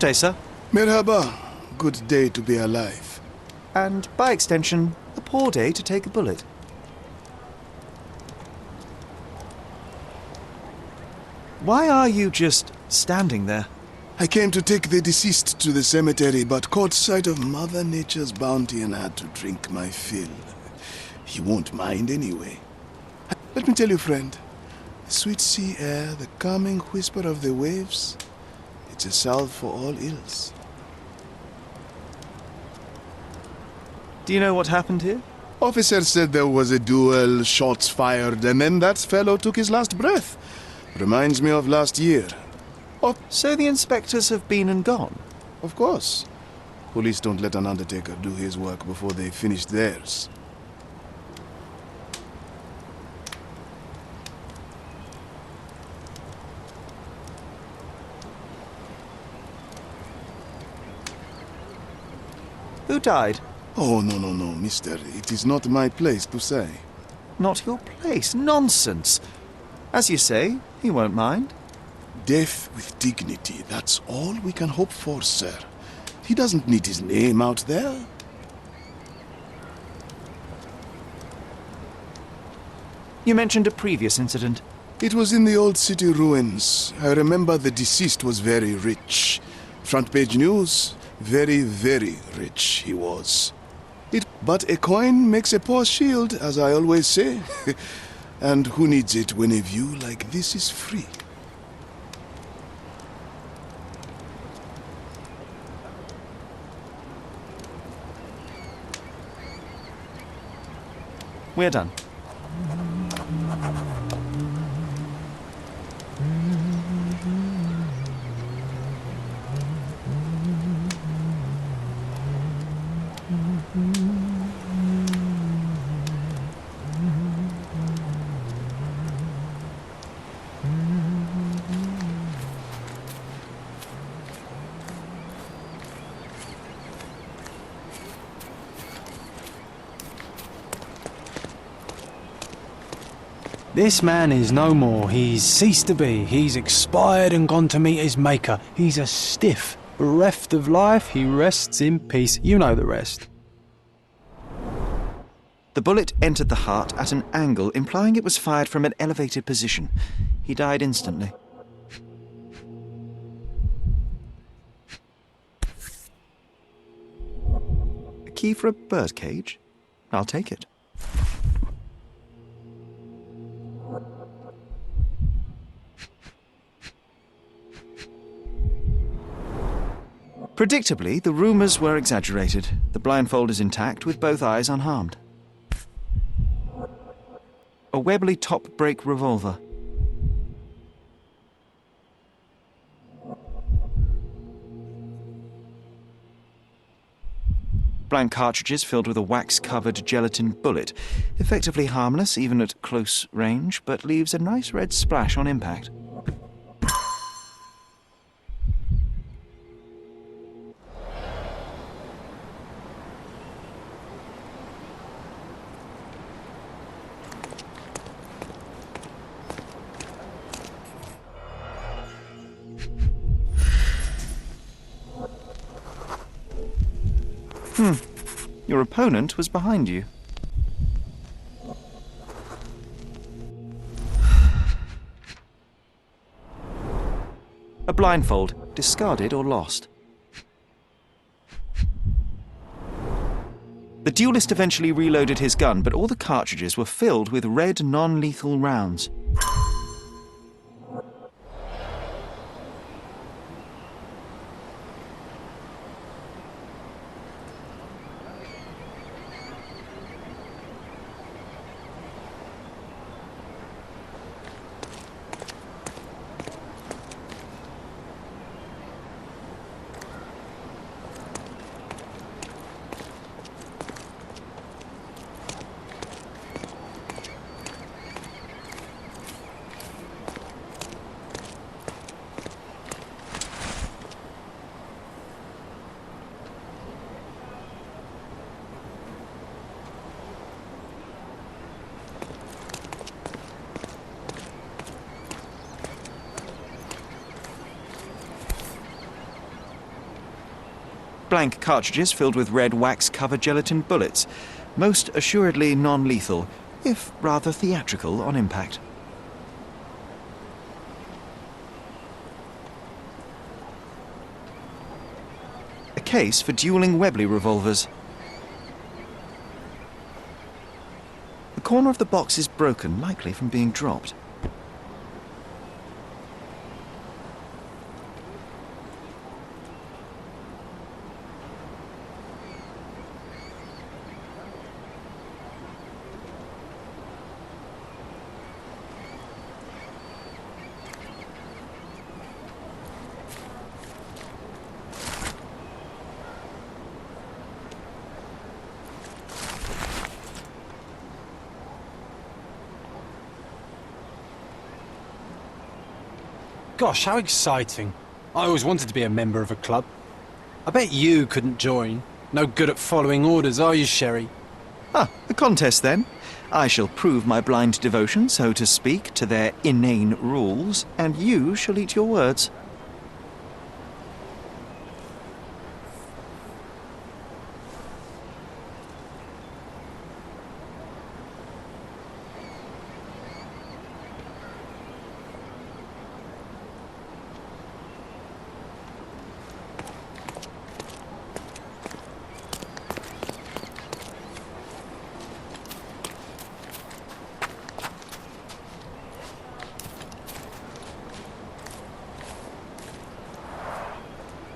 day, sir. Merhaba. Good day to be alive. And, by extension, a poor day to take a bullet. Why are you just standing there? I came to take the deceased to the cemetery, but caught sight of Mother Nature's bounty and had to drink my fill. He won't mind anyway. Let me tell you, friend, the sweet sea air, the calming whisper of the waves, it's a salve for all ills. Do you know what happened here? Officer said there was a duel, shots fired, and then that fellow took his last breath. Reminds me of last year. So the inspectors have been and gone? Of course. Police don't let an undertaker do his work before they finish theirs. Who died? Oh, no, mister. It is not my place to say. Not your place. Nonsense. As you say, he won't mind. Death with dignity, that's all we can hope for, sir. He doesn't need his name out there. You mentioned a previous incident. It was in the old city ruins. I remember the deceased was very rich. Front page news, very, very rich he was. But a coin makes a poor shield, as I always say. And who needs it when a view like this is free? We're done. This man is no more. He's ceased to be. He's expired and gone to meet his maker. He's a stiff. Bereft of life, he rests in peace. You know the rest. The bullet entered the heart at an angle, implying it was fired from an elevated position. He died instantly. A key for a birdcage? I'll take it. Predictably, the rumours were exaggerated. The blindfold is intact, with both eyes unharmed. A Webley top-break revolver. Blank cartridges filled with a wax-covered gelatin bullet. Effectively harmless, even at close range, but leaves a nice red splash on impact. Your opponent was behind you. A blindfold, discarded or lost. The duelist eventually reloaded his gun, but all the cartridges were filled with red non-lethal rounds. blank cartridges filled with red wax-covered gelatin bullets. Most assuredly non-lethal, if rather theatrical on impact. A case for dueling Webley revolvers. The corner of the box is broken, likely from being dropped. Gosh, how exciting. I always wanted to be a member of a club. I bet you couldn't join. No good at following orders, are you, Sherry? Ah, a contest then. I shall prove my blind devotion, so to speak, to their inane rules, and you shall eat your words.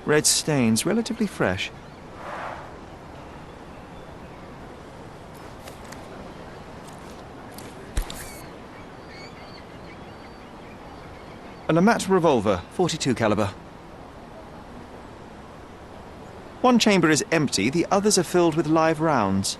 Red stains, relatively fresh. An Amat revolver, .42 caliber. One chamber is empty, the others are filled with live rounds.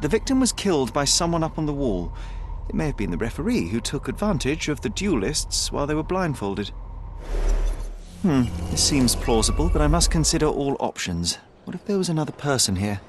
The victim was killed by someone up on the wall. It may have been the referee who took advantage of the duelists while they were blindfolded. This seems plausible, but I must consider all options. What if there was another person here?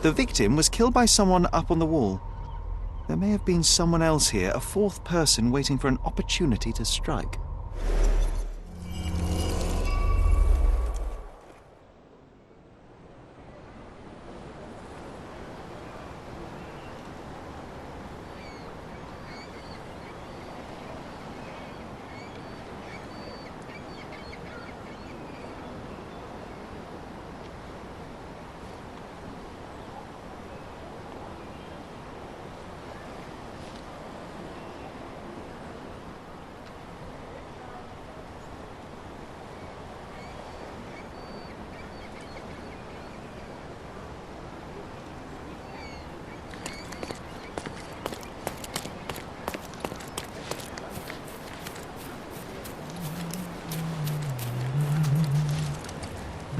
The victim was killed by someone up on the wall. There may have been someone else here, a fourth person waiting for an opportunity to strike.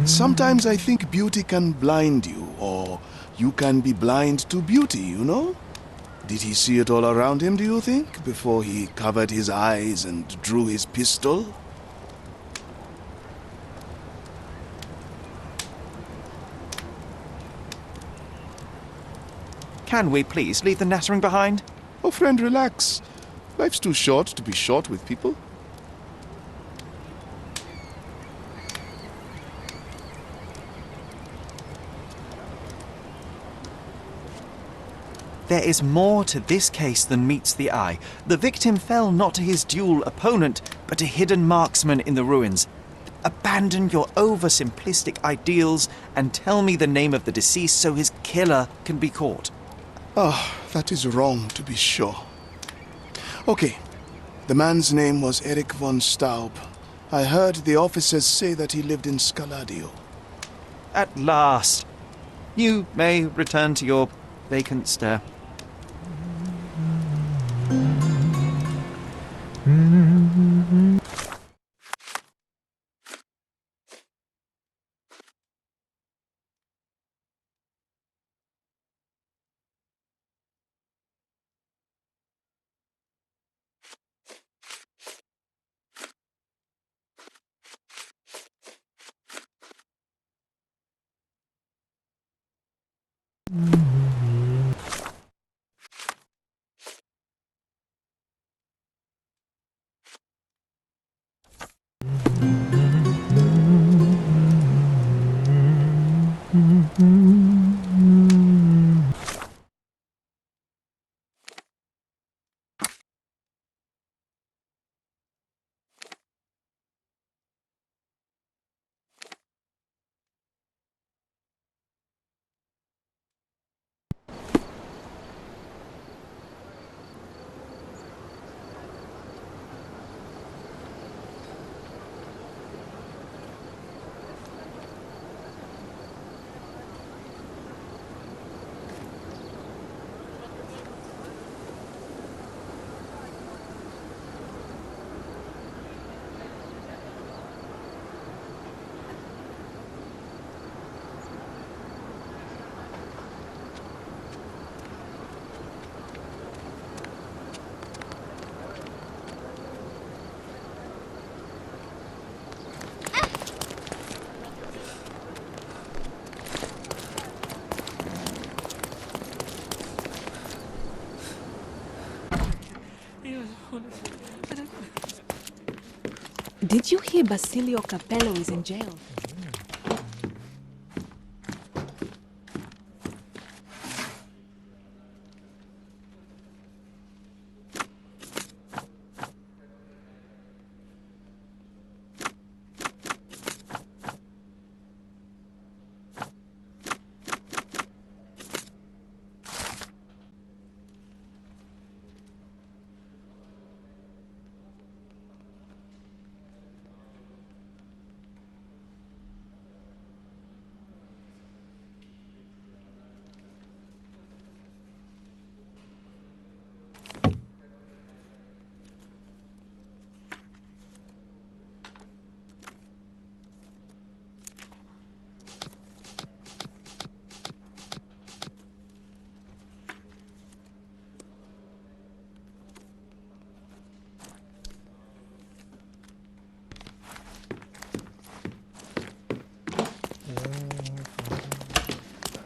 Sometimes I think beauty can blind you, or you can be blind to beauty, you know? Did he see it all around him, do you think, before he covered his eyes and drew his pistol? Can we please leave the nattering behind? Oh, friend, relax. Life's too short to be short with people. There is more to this case than meets the eye. The victim fell not to his dual opponent, but to hidden marksmen in the ruins. Abandon your oversimplistic ideals and tell me the name of the deceased so his killer can be caught. Ah, that is wrong, to be sure. Okay, the man's name was Eric von Staub. I heard the officers say that he lived in Scaladio. At last! You may return to your vacant stare. Did you hear Basilio Capello is in jail?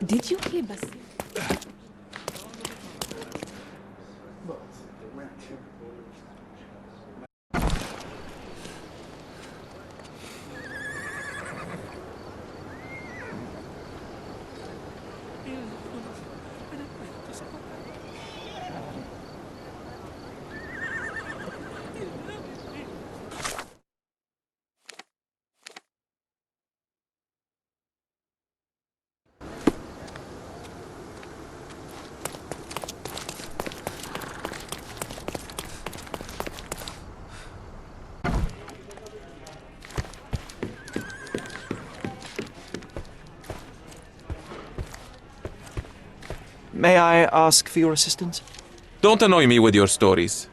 Did you hear Basilio? May I ask for your assistance? Don't annoy me with your stories.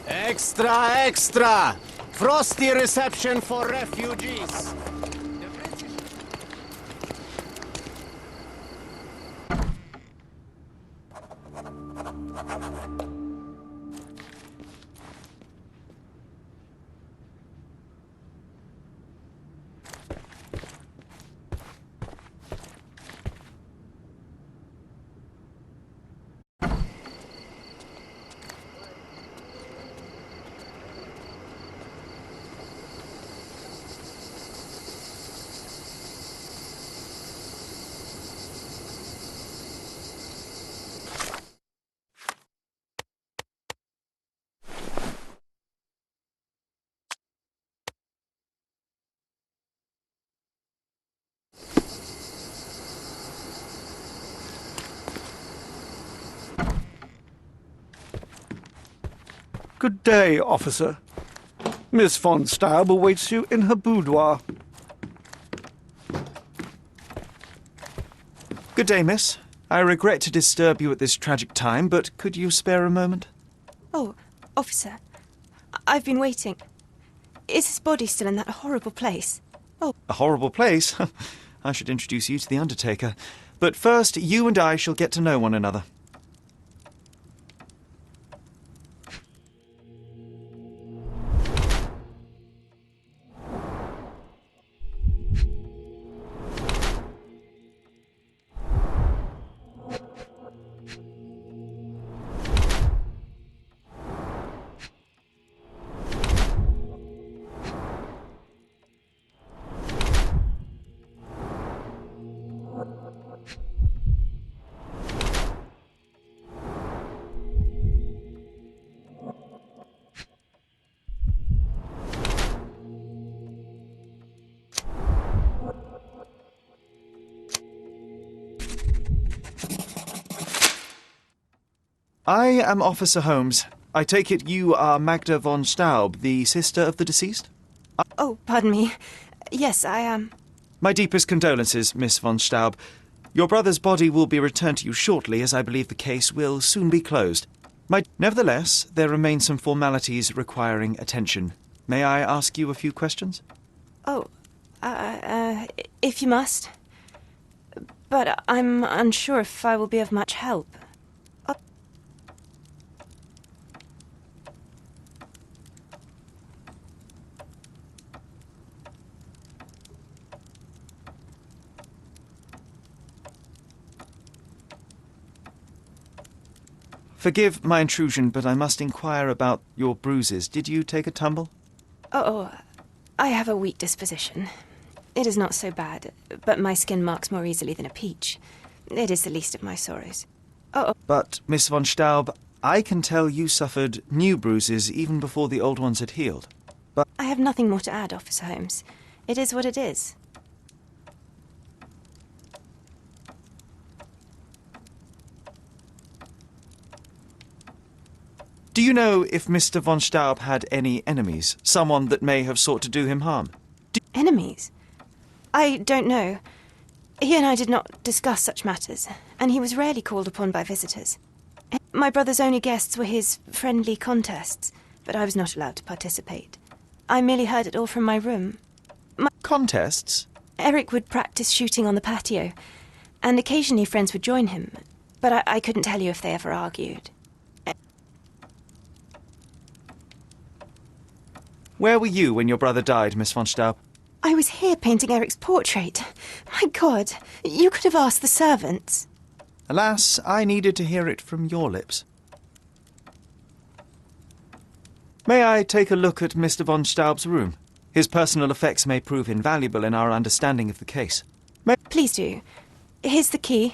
Extra, extra! Frosty reception for refugees. Good day, officer. Miss von Staub awaits you in her boudoir. Good day, miss. I regret to disturb you at this tragic time, but could you spare a moment? Oh, officer, I've been waiting. Is his body still in that horrible place? Oh, A horrible place? I should introduce you to the undertaker. But first, you and I shall get to know one another. I am Officer Holmes. I take it you are Magda von Staub, the sister of the deceased? Oh, pardon me. Yes, I am. My deepest condolences, Miss von Staub. Your brother's body will be returned to you shortly, as I believe the case will soon be closed. Nevertheless, there remain some formalities requiring attention. May I ask you a few questions? Oh, if you must. But I'm unsure if I will be of much help. Forgive my intrusion, but I must inquire about your bruises. Did you take a tumble? Oh, I have a weak disposition. It is not so bad, but my skin marks more easily than a peach. It is the least of my sorrows. But, Miss von Staub, I can tell you suffered new bruises even before the old ones had healed. I have nothing more to add, Officer Holmes. It is what it is. Do you know if Mr. von Staub had any enemies? Someone that may have sought to do him harm? Enemies? I don't know. He and I did not discuss such matters, and he was rarely called upon by visitors. My brother's only guests were his friendly contests, but I was not allowed to participate. I merely heard it all from my room. Contests? Eric would practice shooting on the patio, and occasionally friends would join him, but I couldn't tell you if they ever argued. Where were you when your brother died, Miss von Staub? I was here painting Eric's portrait. My God, you could have asked the servants. Alas, I needed to hear it from your lips. May I take a look at Mr. von Staub's room? His personal effects may prove invaluable in our understanding of the case. Please do. Here's the key.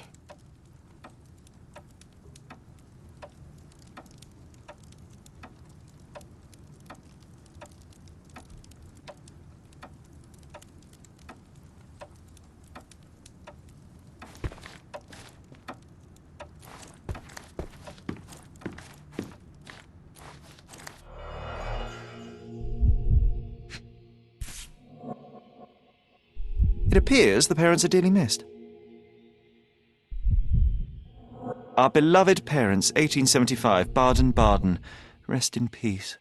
It appears the parents are dearly missed. Our beloved parents, 1875, Baden-Baden. Rest in peace.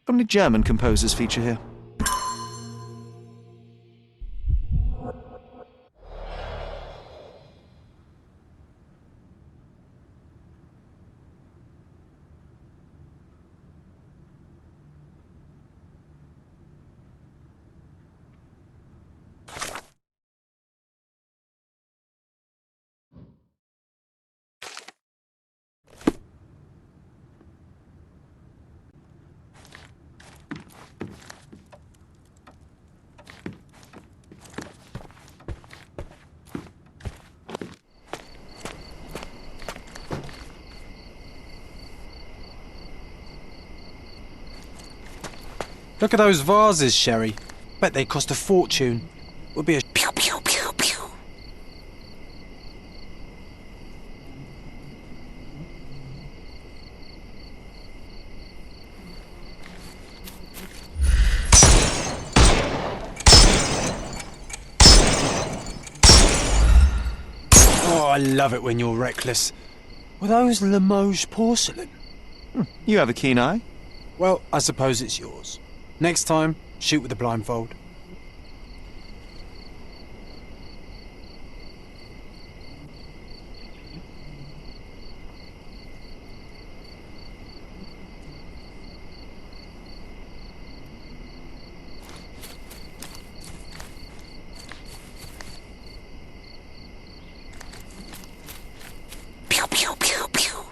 How many German composers feature here? Look at those vases, Sherry. Bet they cost a fortune. Would be a pew pew pew pew. Oh, I love it when you're reckless. Were those Limoges porcelain? You have a keen eye. Well, I suppose it's yours. Next time, shoot with a blindfold. Pew pew pew pew.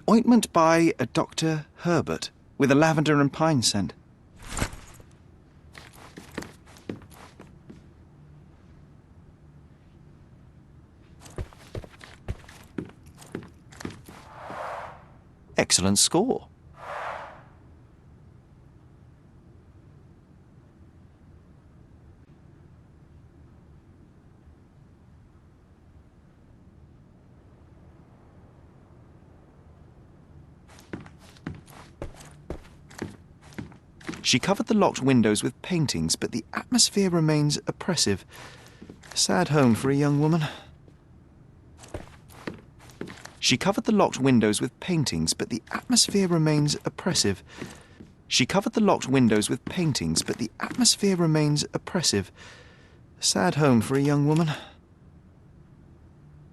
ointment by a Dr. Herbert with a lavender and pine scent. Excellent score. She covered the locked windows with paintings, but the atmosphere remains oppressive. Sad home for a young woman. She covered the locked windows with paintings, but the atmosphere remains oppressive. She covered the locked windows with paintings, but the atmosphere remains oppressive. Sad home for a young woman.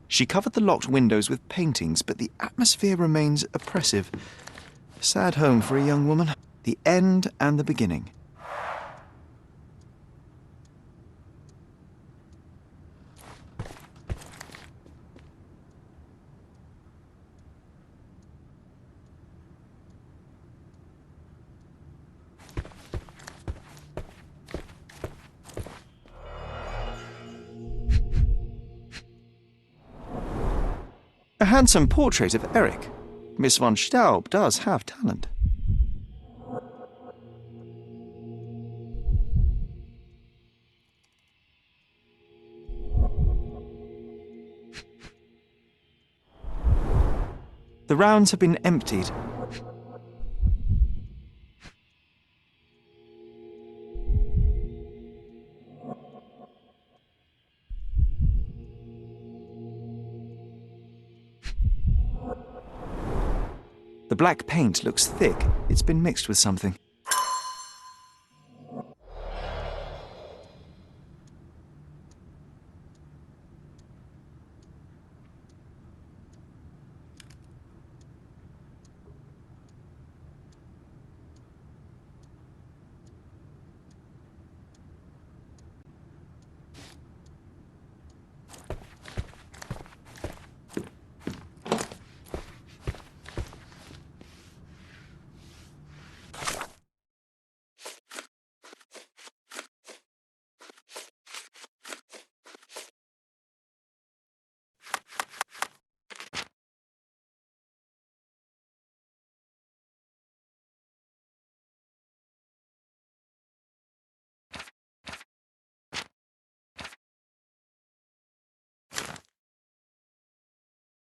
She covered the locked windows with paintings, but the atmosphere remains oppressive. Sad home for a young woman. The end and the beginning. A handsome portrait of Eric. Miss von Staub does have talent. The rounds have been emptied. The black paint looks thick. It's been mixed with something.